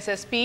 SSP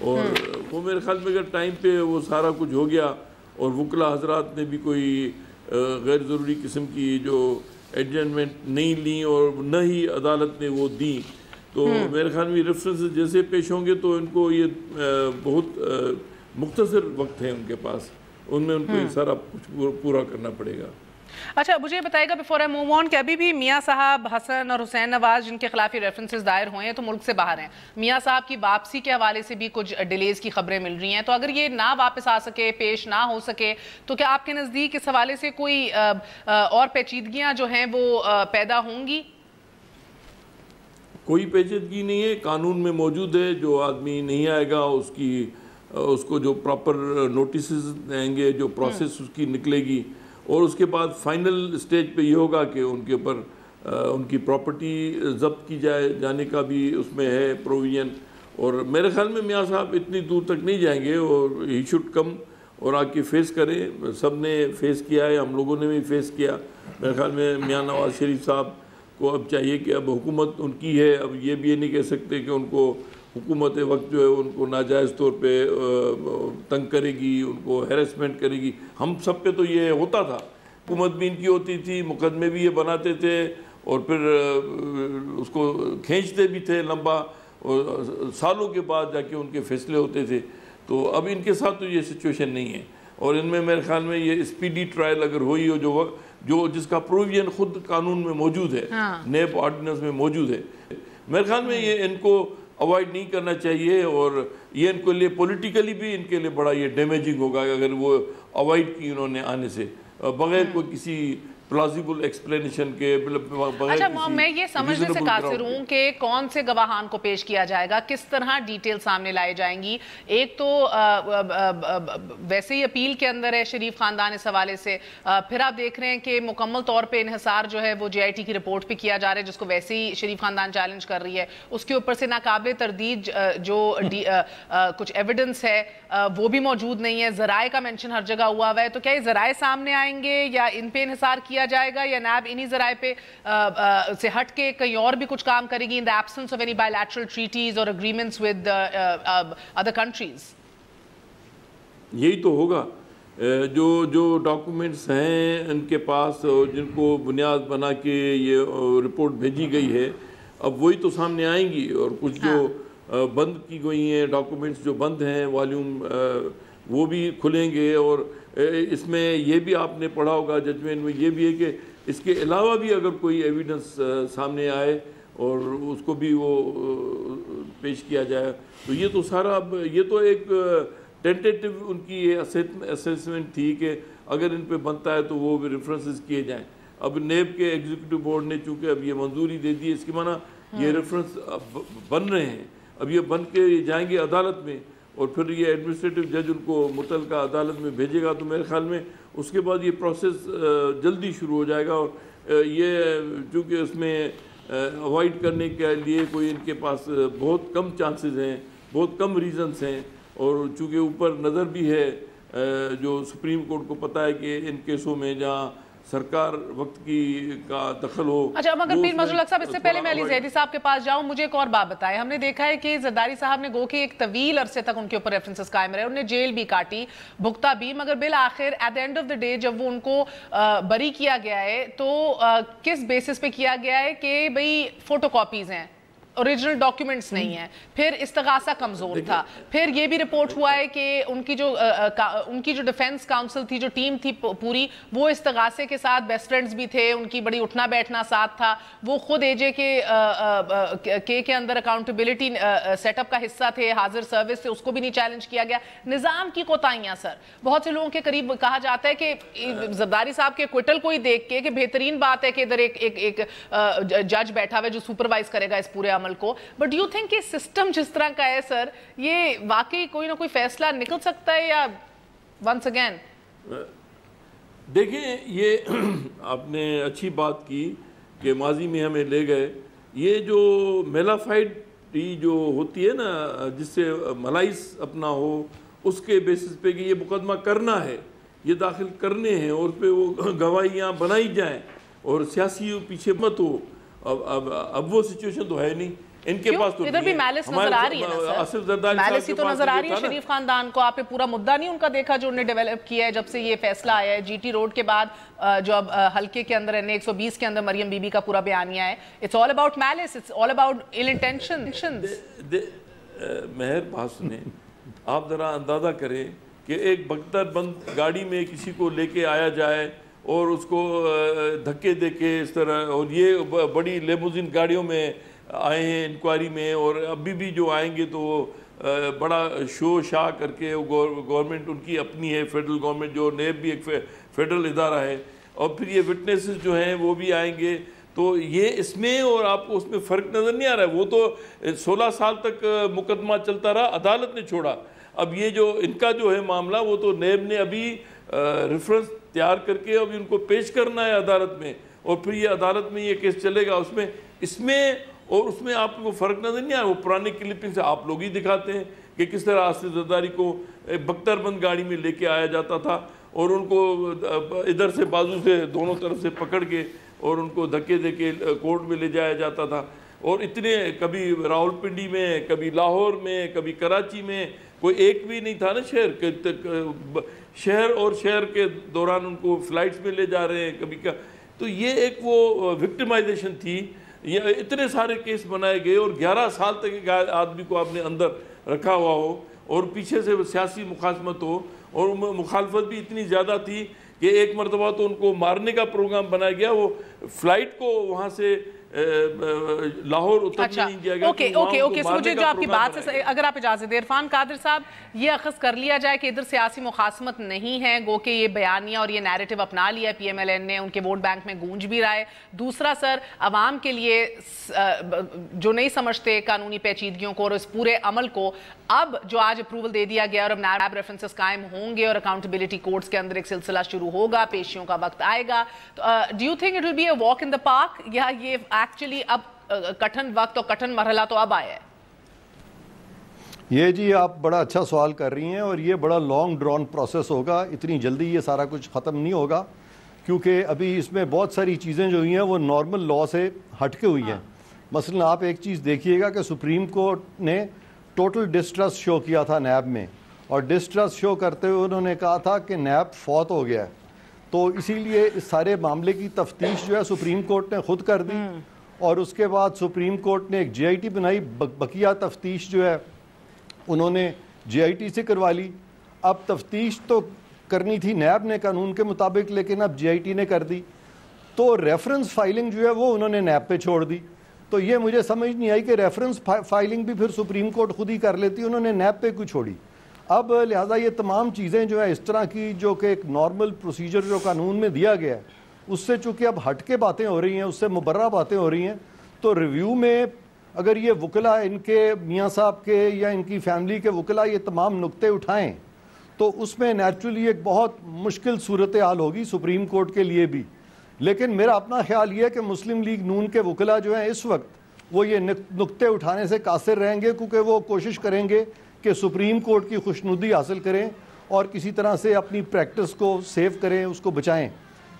اور وہ میرے خیال میں اگر ٹائم پہ وہ سارا کچھ ہو گیا اور وکلا حضرات نے بھی کوئی غیر ضروری قسم کی جو ایڈجسٹمنٹ نہیں لیں اور نہ ہی عدالت نے وہ دیں، تو میرے خیال میں ریفرنسز جیسے پیش ہوں گے تو ان کو یہ بہت مختصر وقت ہے ان کے پاس، ان میں ان کو یہ سارا کچھ پورا کرنا پڑے گا۔ اچھا مجھے بتائے گا بیفور آئی موو آن کہ ابھی بھی میاں صاحب حسن اور حسین نواز جن کے خلاف یہ ریفرنسز دائر ہوئے ہیں تو ملک سے باہر ہیں، میاں صاحب کی واپسی کے حوالے سے بھی کچھ ڈیلیز کی خبریں مل رہی ہیں، تو اگر یہ نہ واپس آ سکے، پیش نہ ہو سکے، تو کیا آپ کے نزدیک اس حوالے سے کوئی اور پیچیدگیاں جو ہیں وہ پیدا ہوں گی؟ کوئی پیچیدگی نہیں ہے، قانون میں موجود ہے، جو آدمی نہیں آئے گا اس کو جو پراپر نوٹسز دیں گے، جو پروسیس اس کی نکلے گی، اور اس کے بعد فائنل سٹیج پہ یہ ہوگا کہ ان کے اوپر ان کی پراپرٹی ضبط کی جانے کا بھی اس میں ہے پروویژن، اور میرے خیال میں میاں صاحب اتنی دور تک نہیں جائیں گے، اور ہی شوڈ کم اور آ کے فیس کریں، سب نے فیس کیا ہے، ہم لوگوں نے بھی فیس کیا۔ میرے خیال میں میاں نواز شریف صاحب کو اب چاہیے کہ اب حکومت ان کی ہے، اب یہ بھی یہ نہیں کہہ سکتے کہ ان کو حکومت وقت جو ہے ان کو ناجائز طور پہ تنگ کرے گی، ان کو ہیرسمنٹ کرے گی۔ ہم سب پہ تو یہ ہوتا تھا، حکومت بھی ان کی ہوتی تھی، مقدمے بھی یہ بناتے تھے اور پھر اس کو کھینچتے بھی تھے لمبا، اور سالوں کے بعد جا کے ان کے فیصلے ہوتے تھے۔ تو اب ان کے ساتھ تو یہ سچویشن نہیں ہے، اور ان میں میرے خیال میں یہ اسپیڈی ٹرائل اگر ہوئی ہو جو جس کا پروویژن خود قانون میں موجود ہے، نیب آرڈیننس میں موجود ہے، میرے خیال میں یہ ان کو اوائڈ نہیں کرنا چاہیے، اور یہ ان کے لیے پولیٹیکلی بھی ان کے لیے بڑا یہ ڈیمیجنگ ہوگا اگر وہ اوائڈ کی انہوں نے آنے سے، بغیر کوئی کسی پلازیبل ایکسپلینیشن کے بغیر۔ اچھا میں یہ سمجھنے سے قاصر ہوں کہ کون سے گواہان کو پیش کیا جائے گا، کس طرح ڈیٹیل سامنے لائے جائیں گی؟ ایک تو ویسے ہی اپیل کے اندر ہے شریف خاندان اس حوالے سے، پھر آپ دیکھ رہے ہیں کہ مکمل طور پہ انحصار جو ہے وہ JIT کی رپورٹ پہ کیا جا رہا ہے جس کو ویسے ہی شریف خاندان چیلنج کر رہی ہے، اس کے اوپر سے ناقابل تردید جو کچھ ایویڈنس ہے وہ بھی موجود نہیں ہے، ذرائع کا مینشن ہر جگہ ہوا ہے، تو کیا یہ ذرائع سامنے آئیں گے یا ان پہ انحصار کیا جائے گا، یا نیب انہی ذرائع پہ سے ہٹ کے کہیں اور بھی کچھ کام کرے گی in the absence of any bilateral treaties or agreements with other countries؟ یہی تو ہوگا، جو ڈاکومنٹس ہیں ان کے پاس جن کو بنیاد بنا کے یہ رپورٹ بھیجی گئی ہے، اب وہی تو سامنے آئیں گی، اور کچھ جو بند کی گئی ہیں ڈاکومنٹس جو بند ہیں والیوم وہ بھی کھلیں گے، اور اس میں یہ بھی آپ نے پڑھا ہوگا ججمنٹ میں یہ بھی ہے کہ اس کے علاوہ بھی اگر کوئی ایویڈنس سامنے آئے اور اس کو بھی وہ پیش کیا جائے، تو یہ تو سارا اب یہ تو ایک ٹینٹیٹیو ان کی اسیسمنٹ تھی کہ اگر ان پہ بنتا ہے تو وہ بھی ریفرنسز کیے جائیں۔ اب نیب کے ایگزیکٹو بورڈ نے چونکہ اب یہ منظوری دے دی ہے، اس کی معنی یہ ریفرنس اب بن رہے ہیں، اب یہ بن کے جائیں گے عدالت میں، اور پھر یہ ایڈمنسٹریٹو جج ان کو متعلقہ عدالت میں بھیجے گا، تو میرے خیال میں اس کے بعد یہ پروسیس جلدی شروع ہو جائے گا، اور یہ چونکہ اس میں اوائڈ کرنے کے لیے کوئی ان کے پاس بہت کم چانسز ہیں، بہت کم ریزنز ہیں، اور چونکہ اوپر نظر بھی ہے جو سپریم کورٹ کو پتہ ہے کہ ان کیسوں میں جہاں سرکار وقت کی کا دخل ہو۔ اچھا مگر پیر مظہر الحق صاحب، اس سے پہلے میں علی زیدی صاحب کے پاس جاؤں، مجھے ایک اور بات بتائے، ہم نے دیکھا ہے کہ زرداری صاحب نے گو کہ ایک طویل عرصے تک ان کے اوپر ریفرنسز قائم رہے، انہوں نے جیل بھی کاٹی، بھگتا بھی، مگر بالآخر at the end of the day جب وہ ان کو بری کیا گیا ہے تو کس بیسس پہ کیا گیا ہے کہ بھئی فوٹو کاپیز ہیں، اوریجنل ڈاکیومنٹس نہیں ہیں، پھر استغاثہ کمزور تھا، پھر یہ بھی رپورٹ ہوا ہے کہ ان کی جو ڈیفنس کاؤنسل تھی، جو ٹیم تھی پوری، وہ استغاثے کے ساتھ بیسٹ فرینڈز بھی تھے، ان کی بڑی اٹھنا بیٹھنا ساتھ تھا، وہ خود AJ کے اندر اکاؤنٹیبلٹی سیٹ اپ کا حصہ تھے، حاضر سروس سے، اس کو بھی نہیں چیلنج کیا گیا۔ نظام کی کوتاہیاں سر، بہت سے لوگوں کے قریب کہا جاتا ہے کہ زرداری صاحب کے کوئٹل کو ہی دیکھ کے کہ بہترین بات ہے کہ ادھر ایک جج بیٹھا ہوا ہے جو سپروائز کرے گا اس پورے عمل کو، بٹ یو تھنک کہ سسٹم جس طرح کا ہے سر، یہ واقعی کوئی نہ کوئی فیصلہ نکل سکتا ہے، یا ونس اگین؟ دیکھیں، یہ آپ نے اچھی بات کی کہ ماضی میں ہمیں لے گئے، یہ جو میلافائڈ جو ہوتی ہے نا، جس سے ملائس اپنا ہو، اس کے بیسس پہ کہ یہ مقدمہ کرنا ہے، یہ داخل کرنے ہیں، اور اس پہ وہ گواہیاں بنائی جائیں اور سیاسی پیچھے مت ہو۔ اب وہ سچویشن تو ہے نہیں، ان کے پاس تو ادھر بھی میلس نظر آ رہی ہے نا آصف زرداری صاحب میلس ہی تو نظر آ رہی ہے شریف خاندان کو. آپ نے پورا مدعا نہیں ان کا دیکھا جو انہیں ڈیولپ کیا ہے جب سے یہ فیصلہ آیا ہے جی ٹی روڈ کے بعد, جو اب حلقے کے اندر ہے 120 کے اندر مریم بی بی کا پورا بیانیہ ہے. It's all about malice, it's all about ill intentions. مہر باس نے آپ ذرا اندازہ کریں کہ ایک بختر بند گاڑی میں کسی کو لے کے آیا جائے اور اس کو دھکے دے کے اس طرح, اور یہ بڑی لیموزین گاڑیوں میں آئے ہیں انکوائری میں, اور ابھی بھی جو آئیں گے تو وہ بڑا شو شاہ کر کے, گورنمنٹ ان کی اپنی ہے فیڈرل گورنمنٹ, جو نیب بھی ایک فیڈرل ادارہ ہے, اور پھر یہ وٹنسز جو ہیں وہ بھی آئیں گے. تو یہ اس میں اور آپ کو اس میں فرق نظر نہیں آ رہا ہے. وہ تو 16 سال تک مقدمہ چلتا رہا, عدالت نے چھوڑا. اب یہ جو ان کا جو ہے معاملہ, وہ تو نیب نے ابھی ریفرنس تیار کر کے ابھی ان کو پیش کرنا ہے عدالت میں, اور پھر یہ عدالت میں یہ کیس چلے گا. اس میں اور اس میں آپ کو فرق نظر نہیں آ رہا. وہ پرانی کلپنگ سے آپ لوگ ہی دکھاتے ہیں کہ کس طرح آصف زرداری کو بختر بند گاڑی میں لے کے آیا جاتا تھا, اور ان کو ادھر سے بازو سے دونوں طرف سے پکڑ کے اور ان کو دھکے دے کے کورٹ میں لے جایا جاتا تھا. اور اتنے کبھی راولپنڈی میں, کبھی لاہور میں, کبھی کراچی میں, کوئی ایک بھی نہیں تھا نا شہر اور شہر کے دوران ان کو فلائٹس میں لے جا رہے ہیں کبھی کا. تو یہ ایک وہ وکٹمائزیشن تھی. یہ اتنے سارے کیس بنائے گئے, اور 11 سال تک ایک آدمی کو آپ نے اندر رکھا ہوا ہو, اور پیچھے سے سیاسی مخاصمت ہو, اور مخالفت بھی اتنی زیادہ تھی کہ ایک مرتبہ تو ان کو مارنے کا پروگرام بنایا گیا. وہ فلائٹ کو وہاں سے لاہور اترنے نہیں دیا گیا. اوکے مجھے جو آپ کی بات سے اگر آپ اجازت دیں عرفان قادر صاحب, یہ اخذ کر لیا جائے کہ ادھر سیاسی مخاصمت نہیں ہے, گو کہ یہ بیانیہ اور یہ نیریٹو اپنا لیا ہے پی ایم ایل این نے, ان کے ووٹ بینک میں گونج بھی رہا ہے. دوسرا سر, عوام کے لیے جو نہیں سمجھتے قانونی پیچیدگیوں کو اور اس پورے عمل کو, اب جو آج اپروول دے دیا گیا اور اب نیب ریفرنسز قائم ہوں گے اور اکاؤنٹیبلٹی کورٹس کے اندر ایک سلسلہ شروع ہوگا, پیشیوں کا وقت آئے گا, do you think it will be a walk in the park, یا یہ ایکچولی اب کٹھن وقت اور کٹھن مرحلہ تو اب آیا ہے؟ یہ جی آپ بڑا اچھا سوال کر رہی ہیں, اور یہ بڑا لانگ ڈرون پروسیس ہوگا. اتنی جلدی یہ سارا کچھ ختم نہیں ہوگا, کیونکہ ابھی اس میں بہت ساری چیزیں جو ہوئی ہیں وہ نارمل لا سے ہٹ کے ہوئی ہیں. مثلا آپ ایک چیز دیکھیے گا کہ سپریم کورٹ نے ٹوٹل ڈسٹرسٹ شو کیا تھا نیب میں, اور ڈسٹرسٹ شو کرتے ہوئے انہوں نے کہا تھا کہ نیب فوت ہو گیا ہے. تو اسی لیے اس سارے معاملے کی تفتیش جو ہے سپریم کورٹ نے خود کر دی, اور اس کے بعد سپریم کورٹ نے ایک جے آئی ٹی بنائی. بقیہ تفتیش جو ہے انہوں نے جے آئی ٹی سے کروا لی. اب تفتیش تو کرنی تھی نیب نے قانون کے مطابق, لیکن اب جے آئی ٹی نے کر دی. تو ریفرنس فائلنگ جو ہے وہ انہوں نے نیب پہ چھوڑ دی. تو یہ مجھے سمجھ نہیں آئی کہ ریفرنس فائلنگ بھی پھر سپریم کورٹ خود ہی کر لیتی, انہوں نے نیب پہ کیوں چھوڑی. اب لہٰذا یہ تمام چیزیں جو ہے اس طرح کی, جو کہ ایک نارمل پروسیجر جو قانون میں دیا گیا ہے اس سے چونکہ اب ہٹ کے باتیں ہو رہی ہیں, اس سے مبرہ باتیں ہو رہی ہیں, تو ریویو میں اگر یہ وکلا ان کے میاں صاحب کے یا ان کی فیملی کے وکلا یہ تمام نقطے اٹھائیں تو اس میں نیچرلی ایک بہت مشکل صورتحال ہوگی سپریم کورٹ کے لیے بھی. لیکن میرا اپنا خیال یہ ہے کہ مسلم لیگ نون کے وکلا جو ہیں اس وقت وہ یہ نقطے اٹھانے سے قاصر رہیں گے, کیونکہ وہ کوشش کریں گے کہ سپریم کورٹ کی خوشنودی حاصل کریں اور کسی طرح سے اپنی پریکٹس کو سیو کریں, اس کو بچائیں.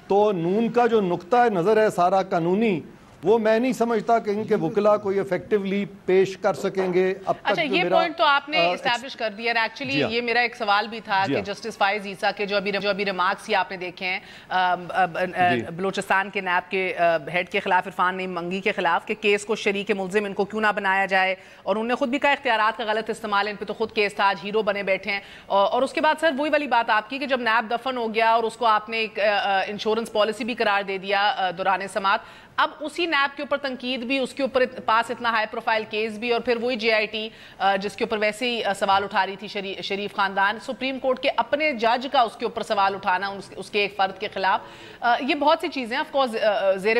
تو نون کا جو نقطہ نظر ہے سارا قانونی, وہ میں نہیں سمجھتا کہ ان کے وکلا کوئی ایفیکٹیولی پیش کر سکیں گے. اب تک اچھا, یہ پوائنٹ تو آپ نے اسٹیبلش کر دیا ہے. ایکچولی یہ میرا ایک سوال بھی تھا کہ جسٹس فائز عیسیٰ کے جو ابھی ریمارکس ہی آپ نے دیکھے ہیں بلوچستان کے نیب کے ہیڈ کے خلاف, عرفان نعیم منگی کے خلاف, کہ کیس کو شریک ملزم ان کو کیوں نہ بنایا جائے, اور انہوں نے خود بھی کہا اختیارات کا غلط استعمال, ان پہ تو خود کیس تھا, آج ہیرو بنے بیٹھے ہیں. اور اس کے بعد سر وہی والی بات آپ کی کہ جب نیب دفن ہو گیا اور اس کو آپ نے ایک انشورنس پالیسی بھی قرار دے دیا دوران سماعت, اب اسی نیب کے اوپر تنقید بھی, اس کے اوپر پاس اتنا ہائی پروفائل کیس بھی, اور پھر وہی جے آئی ٹی جس کے اوپر ویسے ہی سوال اٹھا رہی تھی شریف خاندان, سپریم کورٹ کے اپنے جج کا اس کے اوپر سوال اٹھانا اس کے ایک فرد کے خلاف. یہ بہت سی چیزیں آف کورس زیر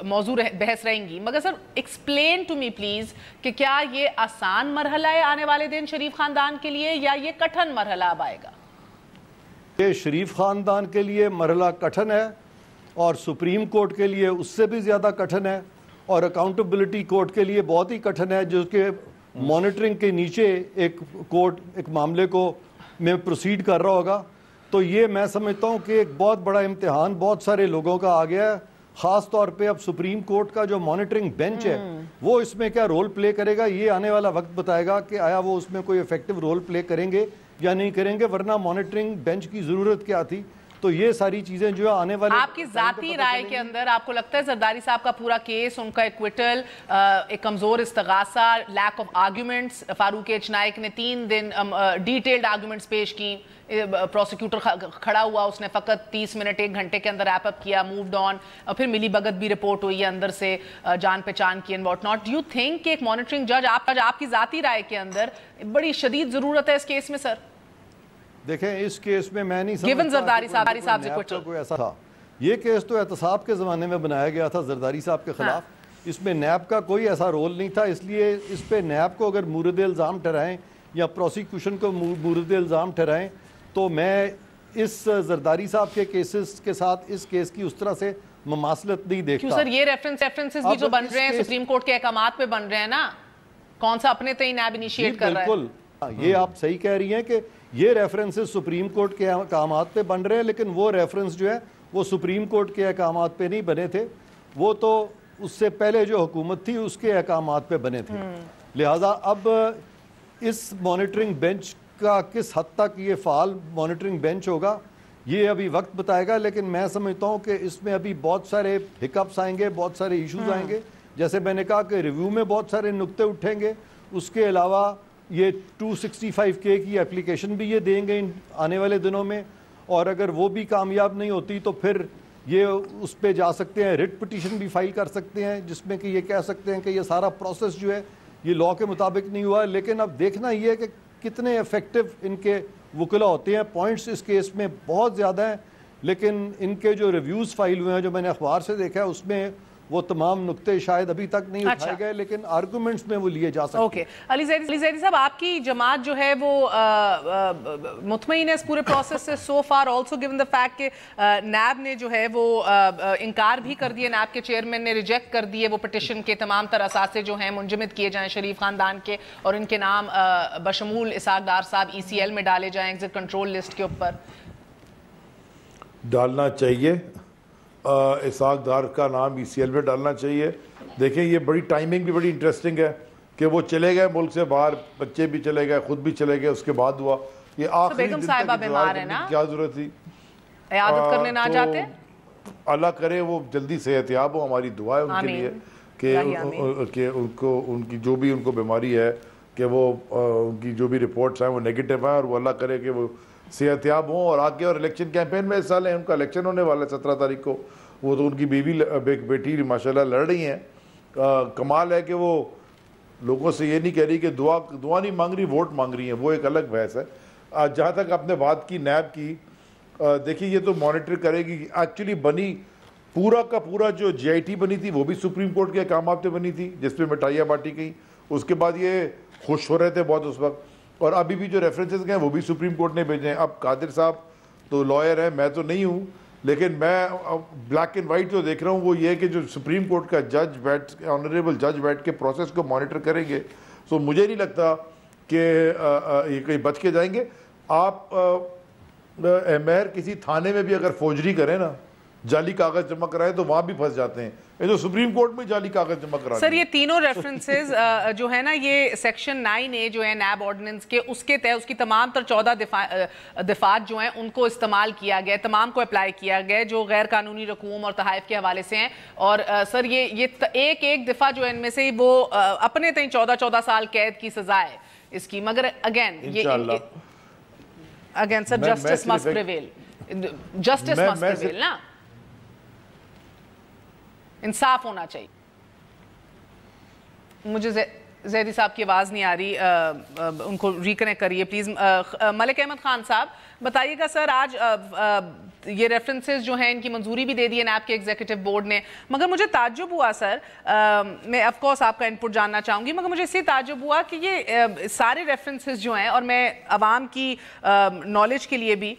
موضوع بحث رہیں گی, مگر سر ایکسپلین ٹو می پلیز کہ کیا یہ آسان مرحلہ ہے آنے والے دن شریف خاندان کے لیے, یا یہ کٹھن مرحلہ اب آئے گا؟ یہ شریف خاندان کے لیے مرحلہ کٹھن ہے, اور سپریم کورٹ کے لیے اس سے بھی زیادہ کٹھن ہے, اور اکاؤنٹیبلٹی کورٹ کے لیے بہت ہی کٹھن ہے, جو کہ مانیٹرنگ کے نیچے ایک کورٹ ایک معاملے کو میں پروسیڈ کر رہا ہوگا. تو یہ میں سمجھتا ہوں کہ ایک بہت بڑا امتحان بہت سارے لوگوں کا آ گیا ہے, خاص طور پہ اب سپریم کورٹ کا جو مانیٹرنگ بینچ ہے وہ اس میں کیا رول پلے کرے گا، یہ آنے والا وقت بتائے گا کہ آیا وہ اس میں کوئی ایفیکٹو رول پلے کریں گے یا نہیں کریں گے، ورنہ مانیٹرنگ بینچ کی ضرورت کیا تھی. تو یہ ساری چیزیں جو ہے آنے والے آپ کی ذاتی رائے کے اندر آپ کو لگتا ہے زرداری صاحب کا پورا کیس، ان کا ایکویٹل، ایک کمزور استغاثہ، lack of arguments, Farooq H Naek نے 3 دن ڈیٹیلڈ آرگیومنٹس پیش کی، پروسیکیوٹر کھڑا ہوا، اس نے فقط 30 منٹ 1 گھنٹے کے اندر ریپ اپ کیا، مووڈ آن، اور پھر ملی بھگت بھی رپورٹ ہوئی ہے اندر سے جان پہچان کی and what not. Do you think کہ ایک مانیٹرنگ جج آپ کی ذاتی رائے کے اندر بڑی شدید ضرورت ہے اس کیس میں؟ سر دیکھیں اس کیس میں نہیں گیون زرداری صاحب سے کوئی ایسا تھا، یہ کیس تو احتساب کے زمانے میں بنایا گیا تھا زرداری صاحب کے خلاف، اس میں نیب کا کوئی ایسا رول نہیں تھا، اس لیے اس پہ نیب کو اگر مورد الزام ٹھہرائیں یا پروسیکیوشن کو مورد الزام ٹھہرائیں تو میں اس زرداری صاحب کے کیسز کے ساتھ اس کیس کی اس طرح سے مماثلت نہیں دیکھتا. کیوں سر یہ ریفرنسز بھی جو بن رہے ہیں سپریم کورٹ کے احکامات پہ بن رہے ہیں نا، کون سا اپنے تئیں نیب انیشیٹ کر رہا ہے؟ بالکل یہ آپ صحیح کہہ رہی ہیں کہ یہ ریفرنسز سپریم کورٹ کے احکامات پہ بن رہے ہیں، لیکن وہ ریفرنس جو ہے وہ سپریم کورٹ کے احکامات پہ نہیں بنے تھے، وہ تو اس سے پہلے جو حکومت تھی اس کے احکامات پہ بنے تھے. لہٰذا اب اس مانیٹرنگ بینچ کا کس حد تک یہ فعال مانیٹرنگ بینچ ہوگا یہ ابھی وقت بتائے گا، لیکن میں سمجھتا ہوں کہ اس میں ابھی بہت سارے ہکپس آئیں گے، بہت سارے ایشوز آئیں گے. جیسے میں نے کہا کہ ریویو میں بہت سارے نقطے اٹھیں گے، اس کے علاوہ یہ 265K کی اپلیکیشن بھی یہ دیں گے آنے والے دنوں میں، اور اگر وہ بھی کامیاب نہیں ہوتی تو پھر یہ اس پہ جا سکتے ہیں، ریٹ پٹیشن بھی فائل کر سکتے ہیں جس میں کہ یہ کہہ سکتے ہیں کہ یہ سارا پروسیس جو ہے یہ لاء کے مطابق نہیں ہوا. لیکن اب دیکھنا یہ ہے کہ کتنے ایفیکٹو ان کے وکلا ہوتے ہیں. پوائنٹس اس کیس میں بہت زیادہ ہیں، لیکن ان کے جو ریویوز فائل ہوئے ہیں جو میں نے اخبار سے دیکھا ہے اس میں وہ تمام نقطے شاید ابھی تک نہیں اٹھائے گئے، لیکن آرگومنٹس میں وہ لیے جا سکتے ہیں. اوکے علی زیدی صاحب، آپ کی جماعت جو ہے وہ مطمئن ہے اس پورے پروسیس سے so far, also given the fact کہ نیب نے جو ہے وہ انکار بھی کر دیا، نیب کے چیئرمین نے ریجیکٹ کر دیے وہ پٹیشن کے تمام تر اثاثے جو ہیں منجمد کیے جائیں شریف خاندان کے، اور ان کے نام بشمول اسحاق ڈار صاحب ECL میں ڈالے جائیں ایگزٹ کنٹرول لسٹ کے اوپر؟ ڈالنا چاہیے، اسحاق ڈار کا نام ECL میں ڈالنا چاہیے. دیکھیں یہ بڑی ٹائمنگ بھی بڑی انٹرسٹنگ ہے کہ وہ چلے گئے ملک سے باہر، بچے بھی چلے گئے، خود بھی چلے گئے، اس کے بعد ہوا یہ آخری دن تک انتظار کرنے کی کیا ضرورت تھی؟ عیادت کرنے نہ جاتے؟ اللہ کرے وہ جلدی صحت یاب ہو، ہماری دعا ہے ان کے لیے کہ ان کو ان کی جو بھی ان کو بیماری ہے کہ وہ ان کی جو بھی رپورٹس ہیں وہ نیگیٹو ہیں، اور وہ اللہ کرے کہ وہ صحت یاب ہوں اور آگے. اور الیکشن کیمپین میں حصہ لیں، ان کا الیکشن ہونے والا ہے 17 تاریخ کو. وہ تو ان کی بیٹی ماشاءاللہ لڑ رہی ہیں. کمال ہے کہ وہ لوگوں سے یہ نہیں کہہ رہی کہ دعا نہیں مانگ رہی، ووٹ مانگ رہی ہیں، وہ ایک الگ بحث ہے. جہاں تک آپ نے بات کی نیب کی، دیکھیے یہ تو مانیٹر کرے گی. ایکچولی بنی پورا کا پورا جو GIT بنی تھی وہ بھی سپریم کورٹ کے احکامات پہ بنی تھی جس پہ مٹھائیاں بانٹی گئی. اس کے بعد یہ خوش ہو رہے تھے بہت اس وقت، اور ابھی بھی جو ریفرنسز گئے وہ بھی سپریم کورٹ نے بھیجے ہیں. اب قادر صاحب تو لائر ہیں، میں تو نہیں ہوں، لیکن میں بلیک اینڈ وائٹ جو دیکھ رہا ہوں وہ یہ کہ جو سپریم کورٹ کا جج بیٹھ آنریبل جج بیٹھ کے پروسیس کو مانیٹر کریں گے، تو مجھے نہیں لگتا کہ یہ کہیں بچ کے جائیں گے. آپ مہر کسی تھانے میں بھی اگر فوجری کریں نا، جعلی کاغذ جمع کرائے تو وہاں بھی پھنس جاتے ہیں. یہ جو سپریم کورٹ میں جعلی کاغذ جمع کرا سر یہ تینوں ریفرنسز جو ہے نا یہ سیکشن 9A جو ہے نیب آرڈیننس کے، اس کے تحت اس کی تمام تر 14 دفعات جو ہیں ان کو استعمال کیا گیا، تمام کو اپلائی کیا گیا جو غیر قانونی رقوم اور تحائف کے حوالے سے ہیں. اور سر یہ ایک دفعہ جو ہے ان میں سے وہ اپنے تئیں 14 سال قید کی سزا ہے اس کی. مگر again sir justice must prevail, justice must prevail نا، انصاف ہونا چاہیے. مجھے زیدی صاحب کی آواز نہیں آ رہی، ان کو ریکنیکٹ کریے پلیز. ملک احمد خان صاحب بتائیے گا سر، آج یہ ریفرنسز جو ہیں ان کی منظوری بھی دے دی ہے نیب کے ایگزیکٹو بورڈ نے، مگر مجھے تعجب ہوا سر، میں آف کورس آپ کا انپٹ جاننا چاہوں گی، مگر مجھے اس سے تعجب ہوا کہ یہ سارے ریفرنسز جو ہیں، اور میں عوام کی نالج کے لیے بھی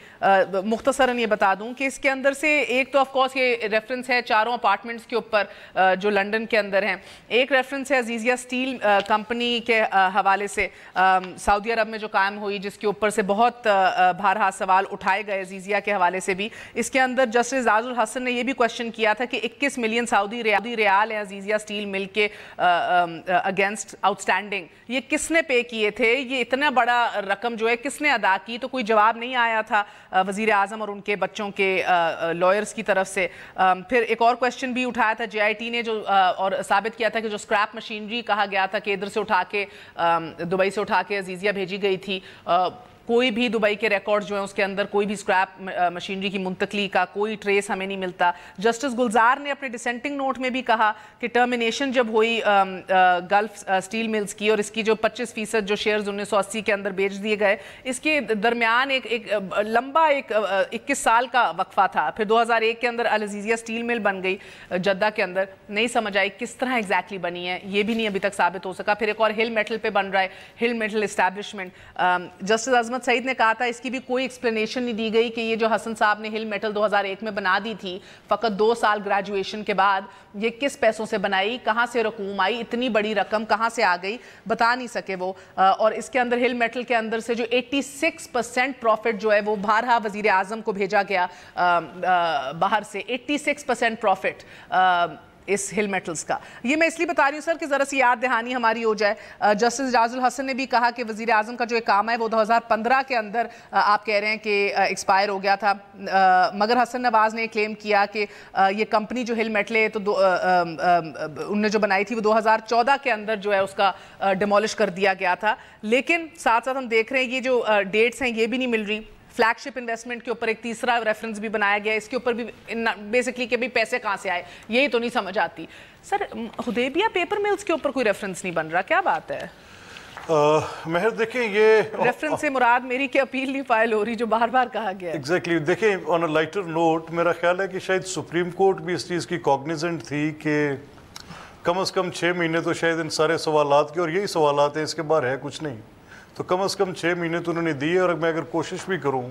مختصراً یہ بتا دوں کہ اس کے اندر سے ایک تو آف کورس یہ ریفرنس ہے 4 اپارٹمنٹس کے اوپر جو لنڈن کے اندر ہیں، ایک ریفرنس ہے عزیزیہ اسٹیل کمپنی کے حوالے سے سعودی عرب میں جو قائم ہوئی، جس کے اوپر سے بہت بارہا سوال اٹھائے گئے عزیزیہ کے حوالے سے بھی، اس کے اندر جسٹس راز الحسن نے یہ بھی کوشچن کیا تھا کہ 21 ملین سعودی ریال ہیں عزیزیہ اسٹیل مل کے اگینسٹ آؤٹ اسٹینڈنگ، یہ کس نے پے کیے تھے، یہ اتنا بڑا رقم جو ہے کس نے ادا کی؟ تو کوئی جواب نہیں آیا تھا وزیر اعظم اور ان کے بچوں کے لائرز کی طرف سے۔ پھر ایک اور کوشچن بھی اٹھایا تھا جے آئی ٹی نے، جو اور ثابت کیا تھا کہ جو اسکریپ مشینری کہا گیا تھا کہ ادھر سے اٹھا کے دبئی سے اٹھا کے عزیزیہ بھیجی گئی تھی، کوئی بھی دبئی کے ریکارڈ جو ہیں اس کے اندر کوئی بھی اسکریپ مشینری کی منتقلی کا کوئی ٹریس ہمیں نہیں ملتا۔ جسٹس گلزار نے اپنے ڈسینٹنگ نوٹ میں بھی کہا کہ ٹرمینیشن جب ہوئی گلف اسٹیل ملز کی اور اس کی جو 25% جو شیئرز 1980 کے اندر بیچ دیے گئے، اس کے درمیان ایک لمبا 21 سال کا وقفہ تھا۔ پھر 2001 کے اندر العزیزیہ اسٹیل مل بن گئی جدہ کے اندر، نہیں سمجھ آئی کس طرح ایگزیکٹلی بنی ہے، یہ بھی نہیں ابھی تک ثابت ہو سکا۔ پھر ایک اور ہل میٹل پہ بن رہا ہے، ہل میٹل اسٹیبلشمنٹ، جسٹس سعید نے کہا تھا اس کی بھی کوئی ایکسپلینیشن نہیں دی گئی کہ یہ جو حسن صاحب نے ہل میٹل 2001 میں بنا دی تھی فقط 2 سال گریجویشن کے بعد، یہ کس پیسوں سے بنائی، کہاں سے رقوم آئی، اتنی بڑی رقم کہاں سے آ گئی، بتا نہیں سکے وہ۔ اور اس کے اندر ہل میٹل کے اندر سے جو 86% پروفٹ جو ہے وہ بارہا وزیر اعظم کو بھیجا گیا باہر سے، 86% پروفٹ اس ہل میٹلز کا۔ یہ میں اس لیے بتا رہی ہوں سر کہ ذرا سی یاد دہانی ہماری ہو جائے۔ جسٹس راز الحسن نے بھی کہا کہ وزیر اعظم کا جو ایک کام ہے وہ 2015 کے اندر آپ کہہ رہے ہیں کہ ایکسپائر ہو گیا تھا، مگر حسن نواز نے کلیم کیا کہ یہ کمپنی جو ہل میٹل ہے تو انہوں نے جو بنائی تھی وہ 2014 کے اندر جو ہے اس کا ڈیمولش کر دیا گیا تھا۔ لیکن ساتھ ساتھ ہم دیکھ رہے ہیں یہ جو ڈیٹس ہیں یہ بھی نہیں مل رہی۔ فلیگ شپ انویسٹمنٹ کے اوپر ایک تیسرا ریفرنس بھی بنایا گیا، اس کے اوپر بھی بیسکلی کہ بھی پیسے کہاں سے آئے، یہی تو نہیں سمجھ آتی۔ سر حدیبیہ پیپر ملز کے اوپر کوئی ریفرنس نہیں بن رہا، کیا بات ہے؟ مہر دیکھیں یہ ریفرنس سے مراد میری کہ اپیل نہیں فائل ہو رہی جو بار بار کہا گیا ہے۔ ایگزیکٹلی دیکھیں آن اے لائٹر نوٹ میرا خیال ہے کہ شاید سپریم کورٹ بھی اس چیز کی کوگنیزنٹ تھی کہ کم از کم 6 مہینے تو شاید ان سارے سوالات کے، اور یہی سوالات ہیں، اس کے باہر ہے کچھ نہیں، تو کم از کم 6 مہینے تو انہوں نے دیے۔ اور میں اگر کوشش بھی کروں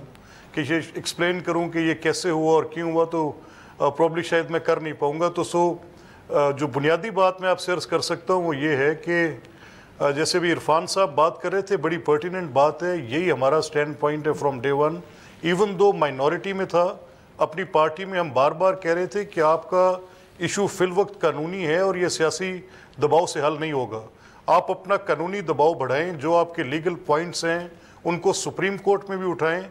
کہ یہ ایکسپلین کروں کہ یہ کیسے ہوا اور کیوں ہوا تو پرابلی شاید میں کر نہیں پاؤں گا۔ تو جو بنیادی بات میں آپ سے عرض کر سکتا ہوں وہ یہ ہے کہ جیسے بھی عرفان صاحب بات کر رہے تھے، بڑی پرٹیننٹ بات ہے، یہی ہمارا سٹینڈ پوائنٹ ہے from day one, even though minority میں تھا اپنی پارٹی میں، ہم بار بار کہہ رہے تھے کہ آپ کا ایشو فی الوقت قانونی ہے اور یہ سیاسی دباؤ سے حل نہیں ہوگا۔ آپ اپنا قانونی دباؤ بڑھائیں، جو آپ کے لیگل پوائنٹس ہیں ان کو سپریم کورٹ میں بھی اٹھائیں،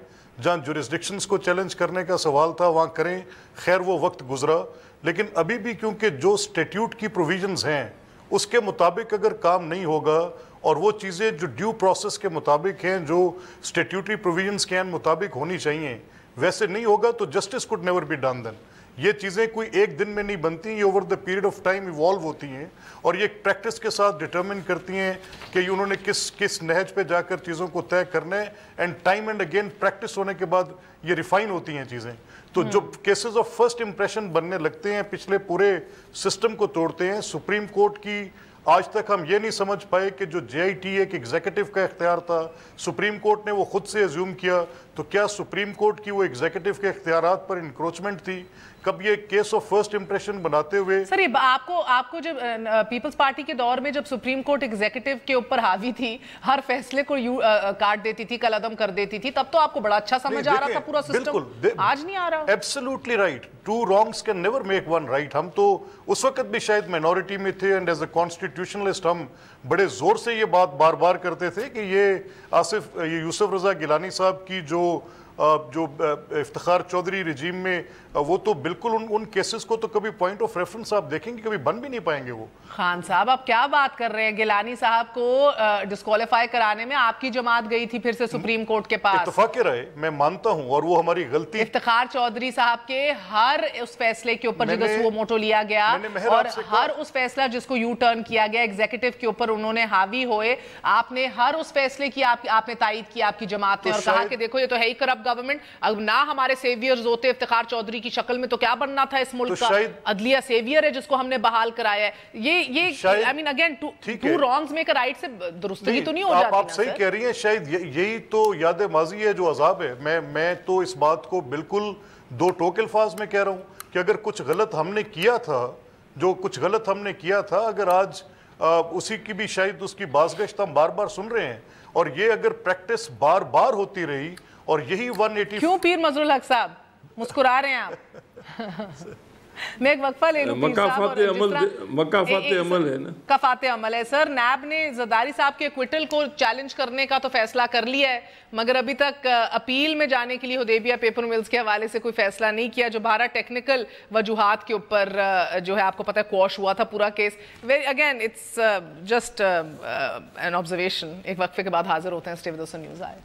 جہاں جوریسڈکشنز کو چیلنج کرنے کا سوال تھا وہاں کریں۔ خیر وہ وقت گزرا، لیکن ابھی بھی کیونکہ جو اسٹیٹیوٹ کی پروویژنز ہیں اس کے مطابق اگر کام نہیں ہوگا اور وہ چیزیں جو ڈیو پروسیس کے مطابق ہیں، جو اسٹیٹیوٹری پروویژنز کے مطابق ہونی چاہیے، ویسے نہیں ہوگا تو justice could never be done then. یہ چیزیں کوئی ایک دن میں نہیں بنتی، یہ over the period of time evolve ہوتی ہیں اور یہ پریکٹس کے ساتھ ڈٹرمن کرتی ہیں کہ انہوں نے کس نہج پہ جا کر چیزوں کو طے کرنا ہے، and time and again practice ہونے کے بعد یہ ریفائن ہوتی ہیں چیزیں۔ تو جو کیسز آف فرسٹ امپریشن بننے لگتے ہیں، پچھلے پورے سسٹم کو توڑتے ہیں۔ سپریم کورٹ کی آج تک ہم یہ نہیں سمجھ پائے کہ جو جے آئی ٹی ایک ایگزیکٹو کا اختیار تھا، سپریم کورٹ نے وہ خود سے ایزیوم کیا، تو کیا سپریم کورٹ کی وہ ایگزیکٹو کے اختیارات پر انکروچمنٹ تھی؟ کب یہ کیس آف فرسٹ امپریشن بناتے ہوئے سر آپ کو جب پیپلز پارٹی کے دور میں جب سپریم کورٹ ایگزیکٹو کے اوپر حاوی تھی، ہر فیصلے کو کاٹ دیتی تھی، کل عدم کر دیتی تھی، تب تو آپ کو بڑا اچھا سمجھ آ رہا تھا پورا سسٹم، آج نہیں آ رہا۔ Absolutely right, two wrongs can never make one right. ہم تو اس وقت بھی شاید مائنورٹی میں تھے، اینڈ ایز اے کانسٹیٹیوشنلسٹ ہم بڑے زور سے یہ بات بار بار کرتے تھے کہ یہ یوسف رضا گیلانی صاحب کی جو افتخار چودھری رجیم میں، وہ تو بالکل ان کیسز کو تو کبھی پوائنٹ آف ریفرنس آپ دیکھیں گے کبھی بن بھی نہیں پائیں گے وہ۔ خان صاحب آپ کیا بات کر رہے ہیں؟ گیلانی صاحب کو ڈسکوالیفائی کرانے میں آپ کی جماعت گئی تھی پھر سے سپریم کورٹ کے پاس، اتفاق رائے میں مانتا ہوں اور وہ ہماری غلطی۔ افتخار چودھری صاحب کے ہر اس فیصلے کے اوپر جو سو موٹو لیا گیا اور ہر اس فیصلہ جس کو یو ٹرن کیا گیا ایگزیکٹو کے اوپر انہوں نے حاوی ہوئے، آپ نے ہر اس فیصلے کی آپ نے تائید کی آپ کی جماعت نے، اور کہا کہ دیکھو یہ تو ہے ہی کرپٹ گورنمنٹ، اب نہ ہمارے سیویئرز ہوتے افتخار چودھری کی شکل میں تو کیا بننا تھا اس ملک کا، عدلیہ سیویئر ہے جس کو ہم نے بحال کرایا ہے۔ یہ I mean again two wrongs make a right سے درستگی تو نہیں ہو جاتی۔ آپ صحیح کہہ رہی ہیں، شاید یہی تو یاد ماضی ہے جو عذاب ہے۔ میں تو اس بات کو بالکل دو ٹوک الفاظ میں کہہ رہا ہوں کہ اگر کچھ غلط ہم نے کیا تھا، اگر آج اسی کی بھی شاید اس کی بازگشت ہم بار بار سن رہے ہیں، اور یہ اگر پریکٹس بار بار ہوتی رہی اور یہی 180 کیوں پیر مظہر الحق صاحب مسکرا رہے ہیں آپ؟ میں ایک وقفہ لے لوں پیر صاحب، مکافات عمل ہے نا، کفات عمل ہے سر. نیب نے زرداری صاحب کے ایکویٹل کو چیلنج کرنے کا تو فیصلہ کر لیا ہے، مگر ابھی تک اپیل میں جانے کے لیے حدیبیہ پیپر ملز کے حوالے سے کوئی فیصلہ نہیں کیا، جو بارہ ٹیکنیکل وجوہات کے اوپر جو ہے آپ کو پتہ ہے کوش ہوا تھا پورا case. Again it's just an observation. ایک وقفے کے بعد حاضر ہوتے ہیں. اسٹے ود اس نیوز آئے.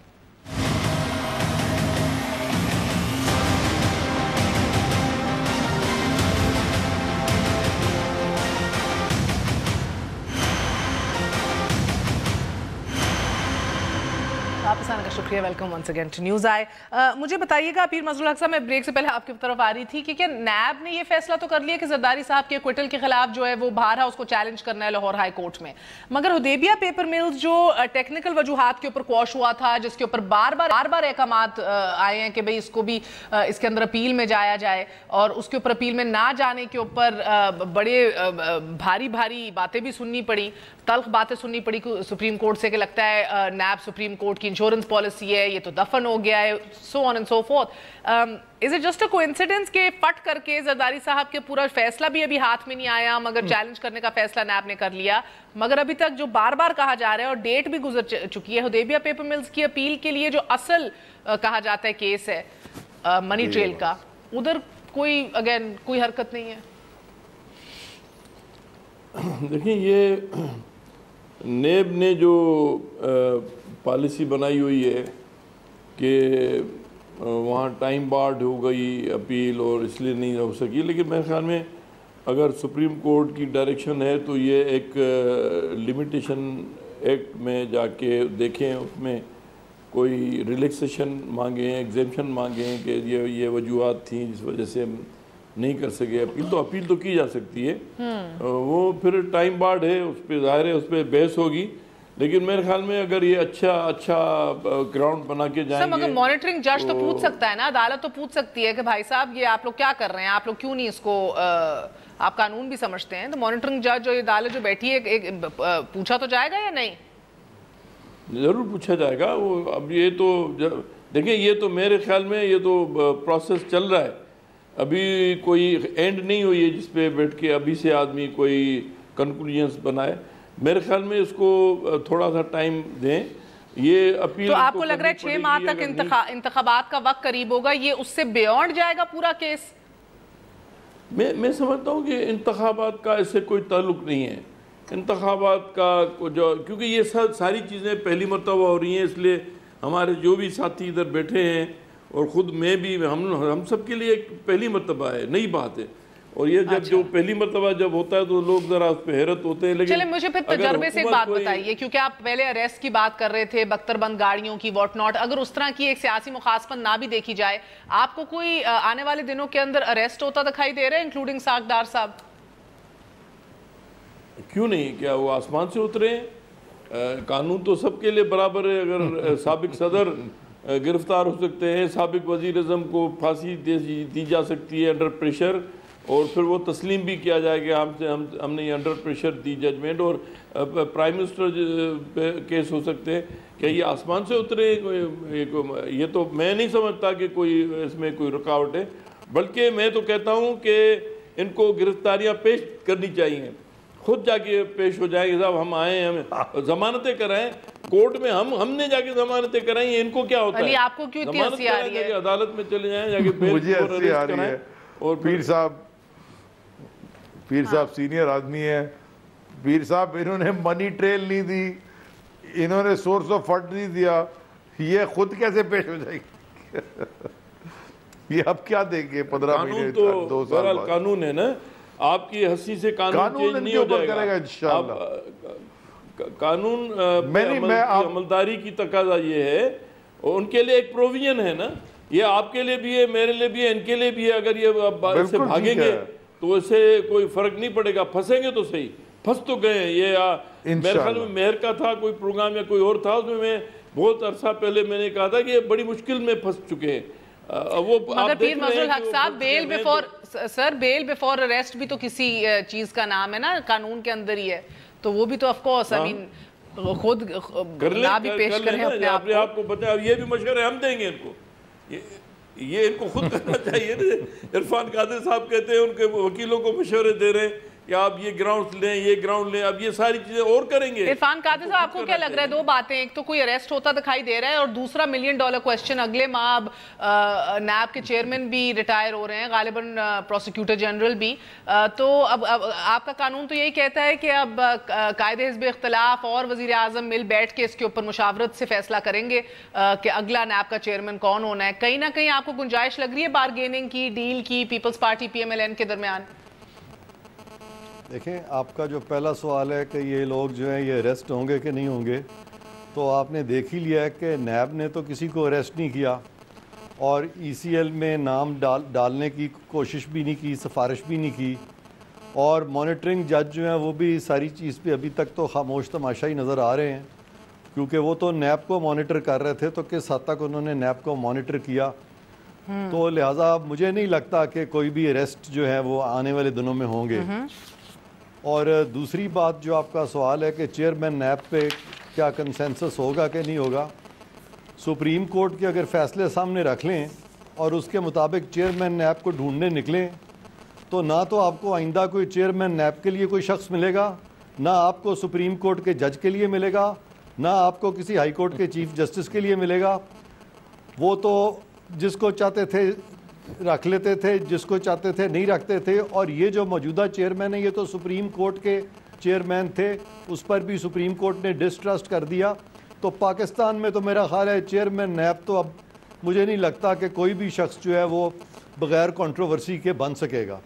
واپس آنے کا شکریہ. Welcome once again to news آئے. مجھے بتائیے گا پیر مظہر الحق صاحب، میں بریک سے پہلے آپ کی طرف آ رہی تھی کہ کیا نیب نے یہ فیصلہ تو کر لیا کہ زرداری صاحب کے ایکویٹل کے خلاف جو ہے وہ باہر ہاؤس کو چیلنج کرنا ہے لاہور ہائی کورٹ میں، مگر حدیبیہ پیپر ملز جو ٹیکنیکل وجوہات کے اوپر کوش ہوا تھا، جس کے اوپر بار بار احکامات آئے ہیں کہ بھئی اس کو بھی اس کے اندر اپیل میں جایا جائے، اور اس کے اوپر اپیل میں نہ جانے کے اوپر بڑے بھاری باتیں بھی سننی پڑی، تلخ باتیں سننی پڑی سپریم کورٹ سے کہ لگتا ہے نیب سپریم کورٹ کی انشورنس پالیسی ہے، یہ تو دفن ہو گیا ہے، so on and so forth. Is it just a coincidence کہ پٹ کر کے زرداری صاحب کے پورا فیصلہ بھی ابھی ہاتھ میں نہیں آیا، مگر چیلنج کرنے کا فیصلہ نیب نے کر لیا، مگر ابھی تک جو بار بار کہا جا رہا ہے اور ڈیٹ بھی گزر چکی ہے حدیبیہ پیپر ملز کی اپیل کے لیے جو اصل کہا جاتا ہے کیس ہے منی ٹریل کا، ادھر کوئی حرکت نہیں ہے؟ دیکھیں یہ نیب نے جو پالیسی بنائی ہوئی ہے کہ وہاں ٹائم بارڈ ہو گئی اپیل اور اس لیے نہیں ہو سکی، لیکن میرے خیال میں اگر سپریم کورٹ کی ڈائریکشن ہے تو یہ ایک لمیٹیشن ایکٹ میں جا کے دیکھیں، اس میں کوئی ریلیکسیشن مانگیں، ایگزیمشن مانگیں کہ یہ وجوہات تھیں جس وجہ سے ہم نہیں کر سکے اپیل تو کی جا سکتی ہے، وہ پھر ٹائم بارڈ ہے، اس پہ ظاہر ہے اس پہ بحث ہوگی، لیکن میرے خیال میں اگر یہ اچھا گراؤنڈ بنا کے جائیں گے. مگر مانیٹرنگ جج تو پوچھ سکتا ہے نا، عدالت تو پوچھ سکتی ہے کہ بھائی صاحب یہ آپ لوگ کیا کر رہے ہیں، آپ لوگ کیوں نہیں اس کو، آپ قانون بھی سمجھتے ہیں، تو مانیٹرنگ جج جو عدالت جو بیٹھی ہے پوچھا تو جائے گا یا نہیں؟ ضرور پوچھا جائے گا. وہ اب یہ تو دیکھیں، یہ تو میرے خیال میں یہ تو پروسیس چل رہا ہے، ابھی کوئی اینڈ نہیں ہوئی ہے جس پہ بیٹھ کے ابھی سے آدمی کوئی کنکلوژنس بنائے. میرے خیال میں اس کو تھوڑا سا ٹائم دیں. یہ اپیل تو آپ کو لگ رہا ہے 6 ماہ تک انتخابات کا وقت قریب ہوگا، یہ اس سے بیونڈ جائے گا پورا کیس؟ میں سمجھتا ہوں کہ انتخابات کا اس سے کوئی تعلق نہیں ہے. انتخابات کا کیونکہ یہ ساری چیزیں پہلی مرتبہ ہو رہی ہیں، اس لیے ہمارے جو بھی ساتھی ادھر بیٹھے ہیں اور خود میں بھی ہم سب کے لیے ایک پہلی مرتبہ ہے، نئی بات ہے، اور یہ جو پہلی مرتبہ جب ہوتا ہے تو لوگ ذرا اس پہ حیرت ہوتے ہیں. لیکن چلیں مجھے پھر تجربے سے ایک بات بتائیے، کیونکہ آپ پہلے اریسٹ کی بات کر رہے تھے، بختر بند گاڑیوں کی واٹ ناٹ، اگر اس طرح کی ایک سیاسی مخالفت نہ بھی دیکھی جائے، آپ کو کوئی آنے والے دنوں کے اندر اریسٹ ہوتا دکھائی دے رہا ہے انکلوڈنگ ساکھ ڈار صاحب؟ کیوں نہیں، کیا وہ آسمان سے اترے ہیں؟ قانون تو سب کے لیے برابر ہے. اگر سابق صدر گرفتار ہو سکتے ہیں، سابق وزیر اعظم کو پھانسی دی جا سکتی ہے انڈر پریشر، اور پھر وہ تسلیم بھی کیا جائے کہ ہم نے انڈر پریشر دی ججمنٹ، اور پرائم منسٹر کیس ہو سکتے ہیں. کیا یہ آسمان سے اترے؟ یہ تو میں نہیں سمجھتا کہ کوئی اس میں کوئی رکاوٹ ہے، بلکہ میں تو کہتا ہوں کہ ان کو گرفتاریاں پیش کرنی چاہیے، خود جا کے پیش ہو جائے کہ صاحب ہم آئے ہیں، ہمیں ضمانتیں کرائیں کورٹ میں، ہم نے جا کے ضمانتیں کرائیں. ان کو کیا ہوتا ہے؟ آپ کو کیوں اتنی ہنسی آ رہی ہے؟ عدالت میں چلے جائیں، جا کے مجھے ہنسی آ رہی ہے. اور پیر صاحب سینئر آدمی ہیں. پیر صاحب انہوں نے منی ٹریل نہیں دی، انہوں نے سورس آف فنڈ نہیں دیا، یہ خود کیسے پیش ہو جائے گی؟ یہ اب کیا دیں گے 15 مہینے 2 سال بعد؟ قانون ہے نا، آپ کی ہنسی سے قانون چینج نہیں ہو جائے گا انشاءاللہ. قانون عملداری کی تقاضا یہ ہے، اور ان کے لیے ایک پروویژن ہے نا، یہ آپ کے لیے بھی ہے، میرے لیے بھی ہے، ان کے لیے بھی ہے. اگر یہ سے بھاگیں گے تو اس سے کوئی فرق نہیں پڑے گا، پھنسیں گے تو صحیح، پھنس تو گئے ہیں. یہ میرے خیال میں مہر کا تھا کوئی پروگرام یا کوئی اور تھا، اس میں بہت عرصہ پہلے میں نے کہا تھا کہ یہ بڑی مشکل میں پھنس چکے ہیں. مگر پیر مظہر الحق صاحب بیل بیفور اریسٹ بھی تو کسی چیز کا نام ہے نا، قانون کے اندر ہی ہے. تو وہ بھی تو آف کورس آئی مین خود نہ بھی پیش کریں اپنے آپ کو بتائیں. اب یہ بھی مشورے ہم دیں گے ان کو, یہ ان کو خود کرنا چاہیے. عرفان قادر صاحب کہتے ہیں ان کے وکیلوں کو مشورے دے رہے ہیں کہ آپ یہ گراؤنڈ لیں, یہ گراؤنڈ لیں. اب یہ ساری چیزیں اور کریں گے. عرفان قادر صاحب آپ کو کیا لگ رہا ہے؟ دو باتیں, ایک تو کوئی اریسٹ ہوتا دکھائی دے رہا ہے, اور دوسرا $1 ملین کویسچن اگلے ماہ اب نیب کے چیئرمین بھی ریٹائر ہو رہے ہیں, غالباً پروسیکیوٹر جنرل بھی. تو اب آپ کا قانون تو یہی کہتا ہے کہ اب قائد حزب اختلاف اور وزیر اعظم مل بیٹھ کے اس کے اوپر مشاورت سے فیصلہ کریں گے کہ اگلا نیب کا چیئرمین کون ہونا ہے. کہیں نہ کہیں آپ کو گنجائش لگ رہی ہے بارگیننگ کی, ڈیل کی پیپلز پارٹی PMLN کے درمیان؟ دیکھیں, آپ کا جو پہلا سوال ہے کہ یہ لوگ جو ہیں یہ اریسٹ ہوں گے کہ نہیں ہوں گے, تو آپ نے دیکھ ہی لیا ہے کہ نیب نے تو کسی کو اریسٹ نہیں کیا, اور ECL میں نام ڈالنے کی کوشش بھی نہیں کی, سفارش بھی نہیں کی, اور مانیٹرنگ جج جو ہیں وہ بھی ساری چیز پہ ابھی تک تو خاموش تماشائی نظر آ رہے ہیں, کیونکہ وہ تو نیب کو مانیٹر کر رہے تھے, تو کس حد تک انہوں نے نیب کو مانیٹر کیا. تو لہٰذا مجھے نہیں لگتا کہ کوئی بھی اریسٹ جو ہے وہ آنے والے دنوں میں ہوں گے. اور دوسری بات جو آپ کا سوال ہے کہ چیئرمین نیب پہ کیا کنسنسس ہوگا کہ نہیں ہوگا, سپریم کورٹ کے اگر فیصلے سامنے رکھ لیں اور اس کے مطابق چیئرمین نیب کو ڈھونڈنے نکلیں, تو نہ تو آپ کو آئندہ کوئی چیئرمین نیب کے لیے کوئی شخص ملے گا, نہ آپ کو سپریم کورٹ کے جج کے لیے ملے گا, نہ آپ کو کسی ہائی کورٹ کے چیف جسٹس کے لیے ملے گا. وہ تو جس کو چاہتے تھے رکھ لیتے تھے, جس کو چاہتے تھے نہیں رکھتے تھے. اور یہ جو موجودہ چیئرمین ہے یہ تو سپریم کورٹ کے چیئرمین تھے, اس پر بھی سپریم کورٹ نے ڈسٹرسٹ کر دیا. تو پاکستان میں تو میرا خیال ہے چیئرمین نیب تو اب مجھے نہیں لگتا کہ کوئی بھی شخص جو ہے وہ بغیر کنٹروورسی کے بن سکے گا,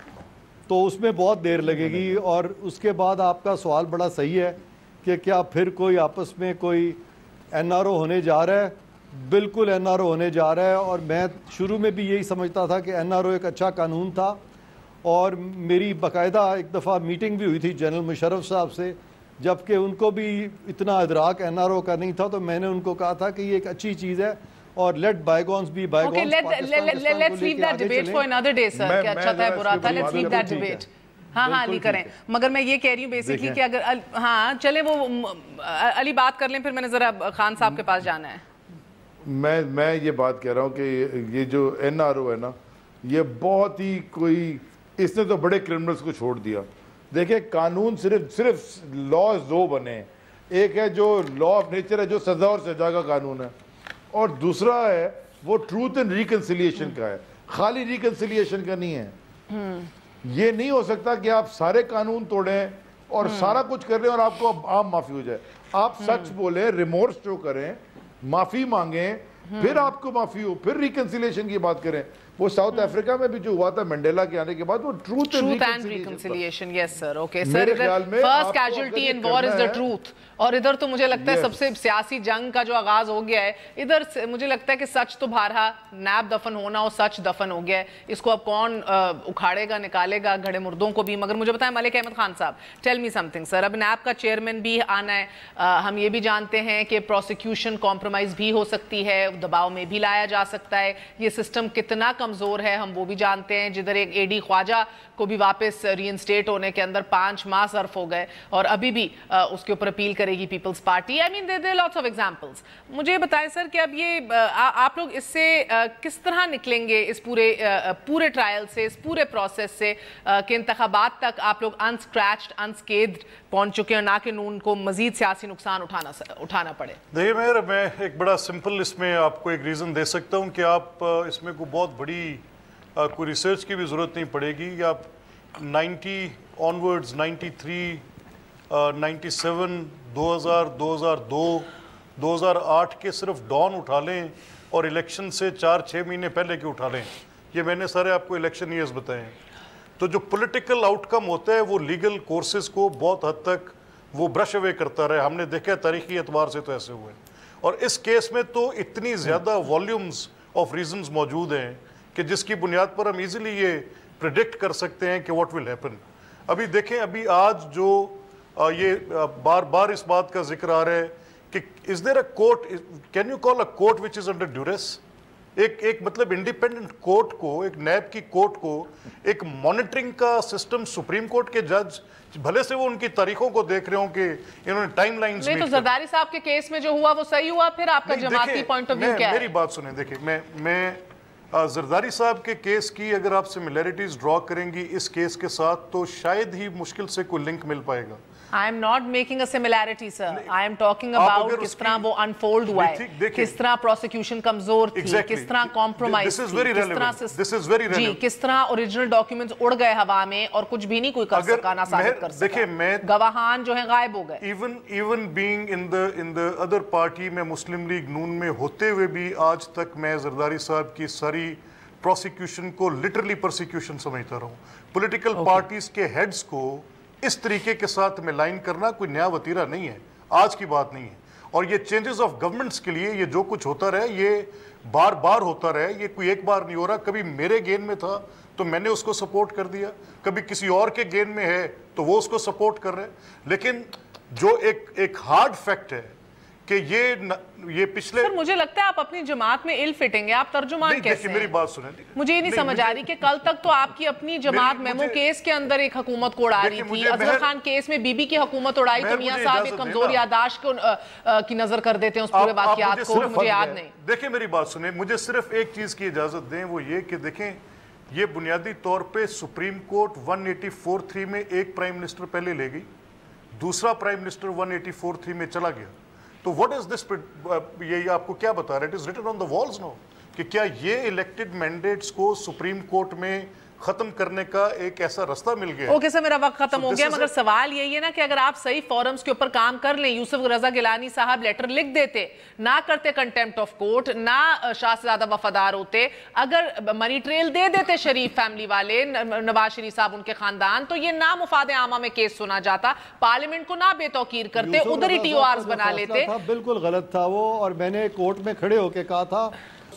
تو اس میں بہت دیر لگے گی. اور اس کے بعد آپ کا سوال بڑا صحیح ہے کہ کیا پھر کوئی آپس میں کوئی NRO ہونے جا رہا ہے. بالکل NRO ہونے جا رہا ہے, اور میں شروع میں بھی یہی سمجھتا تھا کہ NRO ایک اچھا قانون تھا, اور میری باقاعدہ ایک دفعہ میٹنگ بھی ہوئی تھی جنرل مشرف صاحب سے, جبکہ ان کو بھی اتنا ادراک NRO کا نہیں تھا, تو میں نے ان کو کہا تھا کہ یہ ایک اچھی چیز ہے, اور let bygones be bygones. Let's leave that debate for another day sir, کہ اچھا تھا برا تھا, لیٹس لیو دیٹ ڈیبیٹ. ہاں علی کریں, مگر میں یہ کہہ رہی ہوں بیسکلی کہ اگر ہاں چلیں وہ علی بات کر لیں, پھر میں نے ذرا خان صاحب کے پاس جانا ہے. میں یہ بات کہہ رہا ہوں کہ یہ جو NRO ہے نا, یہ بہت ہی کوئی, اس نے تو بڑے کرمنلز کو چھوڑ دیا. دیکھیں قانون صرف لاز دو بنے, ایک ہے جو لا آف نیچر ہے جو سزا اور سزا کا قانون ہے, اور دوسرا ہے وہ ٹروتھ اینڈ ریکنسیلیشن کا ہے. خالی ریکنسیلیشن کا نہیں ہے. یہ نہیں ہو سکتا کہ آپ سارے قانون توڑیں اور سارا کچھ کر رہے ہیں اور آپ کو عام معافی ہو جائے. آپ سچ بولیں, ریمورس شو کریں, معافی مانگیں, پھر آپ کو معافی ہو, پھر ریکنسیلیشن کی بات کریں. وہ ساؤتھ افریقہ میں بھی جو ہوا تھا منڈیلا کے آنے کے بعد, وہ truth and reconciliation. Yes sir, okay sir, first casualty in war is the truth. اور ادھر تو مجھے لگتا ہے سب سے سیاسی جنگ کا جو آغاز ہو گیا ہے, ادھر مجھے لگتا ہے کہ سچ تو بارہا نیب دفن ہونا اور سچ دفن ہو گیا ہے. اس کو اب کون اکھاڑے گا, نکالے گا, گھڑے مردوں کو بھی. مگر مجھے بتائیں ملک احمد خان صاحب, ٹیل می سم تھنگ سر. اب نیب کا چیئرمین بھی آنا ہے, ہم یہ بھی جانتے ہیں کہ پروسیکیوشن کمپرومائز بھی ہو سکتی ہے, دباؤ میں بھی لایا جا سکتا ہے. یہ سسٹم کتنا کمزور ہے ہم وہ بھی جانتے ہیں, جدھر ایک AD خواجہ کو بھی واپس ری انسٹیٹ ہونے کے اندر 5 ماہ صرف ہو گئے, اور ابھی بھی اس کے اوپر اپیل کرے گی Peoples Party. I mean there are lots of examples. مجھے بتائیں سر کہ اب یہ آپ لوگ اس سے کس طرح نکلیں گے, اس پورے ٹرائل سے, اس پورے پروسیس سے, کہ انتخابات تک آپ لوگ انسکریچڈ انسکیتھڈ پہنچ چکے ہیں, نہ کہ ان کو مزید سیاسی نقصان اٹھانا پڑے. دیکھیے میں ایک بڑا سمپل اس میں آپ کو ایک ریزن دے سکتا ہوں کہ آپ اس میں کوئی بہت بڑی کوئی ریسرچ کی بھی ضرورت نہیں پڑے گی. آپ 90 آنورڈز, 93, 97, 2000, 2002, 2008 کے صرف ڈان اٹھا لیں, اور الیکشن سے 4-6 مہینے پہلے کے اٹھا لیں. یہ میں نے سارے آپ کو الیکشن ایئرز بتائے ہیں. تو جو پولیٹیکل آؤٹ کم ہوتا ہے وہ لیگل کورسز کو بہت حد تک وہ برش اوے کرتا رہے. ہم نے دیکھا تاریخی اعتبار سے تو ایسے ہوئے, اور اس کیس میں تو اتنی زیادہ والیومز آف ریزنز موجود ہیں کہ جس کی بنیاد پر ہم ایزیلی یہ پریڈکٹ کر سکتے ہیں کہ واٹ ول ہیپن. ابھی دیکھیں, ابھی آج جو یہ بار بار اس بات کا ذکر آ رہا ہے کہ is there a court, can you call a court which is under duress? ایک مطلب انڈیپینڈنٹ کورٹ کو, ایک نیب کی کورٹ کو, ایک مانیٹرنگ کا سسٹم سپریم کورٹ کے جج, بھلے سے وہ ان کی تاریخوں کو دیکھ رہے ہوں کہ انہوں نے ٹائم لائنز نہیں, تو زرداری صاحب کے کیس میں جو ہوا وہ صحیح ہوا, پھر آپ کا جماعتی پوائنٹ آف ویو کیا ہے؟ میری بات سنیں, دیکھیں میں زرداری صاحب کے کیس کی اگر آپ سملیرٹیز ڈرا کریں گی اس کیس کے ساتھ تو شاید ہی مشکل سے کوئی لنک مل پائے گا. I am not making a similarity, sir. I am talking about کس طرح وہ unfold ہوا ہے, کس طرح prosecution کمزور تھی, کس طرح compromise تھی, جی کس طرح original documents اڑ گئے ہوا میں اور کچھ بھی نہیں کوئی کر سکا, نہ ثابت کر سکا, گواہان جو ہیں غائب ہو گئے. Even being in the other party, میں مسلم لیگ نون میں ہوتے ہوئے بھی آج تک میں زرداری صاحب کی ساری پروسیکیوشن کو لٹرلی پرسیکیوشن سمجھتا رہا ہوں. پولیٹیکل پارٹیز کے ہیڈز کو اس طریقے کے ساتھ میں لائن کرنا کوئی نیا وطیرہ نہیں ہے, آج کی بات نہیں ہے. اور یہ چینجز آف گورنمنٹس کے لیے یہ جو کچھ ہوتا رہے یہ بار بار ہوتا رہے, یہ کوئی ایک بار نہیں ہو رہا. کبھی میرے گین میں تھا تو میں نے اس کو سپورٹ کر دیا, کبھی کسی اور کے گین میں ہے تو وہ اس کو سپورٹ کر رہے. لیکن جو ایک ہارڈ فیکٹ ہے کہ یہ پچھلے, سر مجھے لگتا ہے آپ اپنی جماعت میں ال فٹیں گے, آپ ترجمان کیسے ہیں؟ میری بات سنیں, مجھے یہ نہیں سمجھ آ رہی کہ کل تک تو آپ کی اپنی جماعت میمو کیس کے اندر ایک حکومت کو اڑا رہی تھی, اظہر خان کیس میں بی بی کی حکومت اڑائی تو میاں صاحب ایک کمزور یادداشت کی نظر کر دیتے ہیں اس پورے واقعات کو, مجھے یاد نہیں. دیکھیں میری بات سنیں, مجھے صرف ایک چیز کی اجازت دیں, وہ یہ کہ دیکھیں یہ بنیادی طور پہ سپریم کورٹ 184(3) میں ایک پرائم منسٹر پہلے لے گئی, دوسرا پرائم منسٹر 184(3) میں چلا گیا. تو what is this, یہ آپ کو کیا بتا رہا ہے, it is written on the walls now, کہ کیا یہ elected mandates کو سپریم کورٹ میں ختم کرنے کا ایک ایسا رستہ مل گیا. اوکے سر, میرا وقت ختم ہو گیا, مگر سوال یہی ہے نا کہ اگر آپ صحیح فورمز کے اوپر کام کر لیں, یوسف رضا گیلانی صاحب لیٹر لکھ دیتے, نہ کرتے کنٹیمپٹ آف کورٹ, نہ شاہ سے زیادہ وفادار ہوتے, اگر منی ٹریل دے دیتے شریف فیملی والے, نواز شریف صاحب ان کے خاندان, تو یہ نہ مفاد عامہ میں کیس سنا جاتا, پارلیمنٹ کو نہ بے توقیر کرتے, ادھر ہی ٹی او آرز بنا لیتے. بالکل غلط تھا وہ, اور میں نے کورٹ میں کھڑے ہو کے کہا تھا,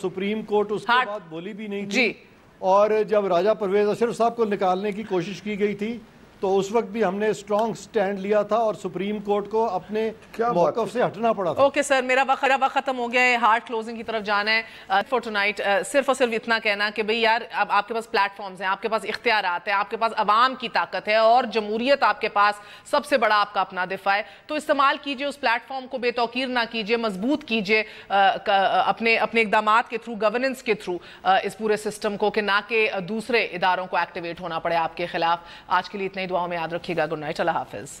سپریم کورٹ اس کے بعد بولی بھی نہیں تھی. اور جب راجہ پرویز اشرف صاحب کو نکالنے کی کوشش کی گئی تھی تو اس وقت بھی ہم نے اسٹرانگ سٹینڈ لیا تھا اور سپریم کورٹ کو اپنے موقف سے ہٹنا پڑا تھا. اوکے سر, میرا وقت ختم ہو گیا ہے, ہارڈ کلوزنگ کی طرف جانا ہے فور ٹونائٹ. صرف اور صرف اتنا کہنا کہ بھئی یار اب آپ کے پاس پلیٹ فارمز ہیں, آپ کے پاس اختیارات ہیں, آپ کے پاس عوام کی طاقت ہے اور جمہوریت آپ کے پاس سب سے بڑا آپ کا اپنا دفاع ہے, تو استعمال کیجئے اس پلیٹ فارم کو, بے توقیر نہ کیجئے, مضبوط کیجئے اپنے اقدامات کے تھرو, گورننس کے تھرو اس پورے سسٹم کو, کہ نہ کہ دوسرے اداروں کو ایکٹیویٹ ہونا پڑے آپ کے خلاف. آج کے لیے اتنا ہی, دعاؤں میں یاد رکھیے گا. گڈ نائٹ, اللہ حافظ.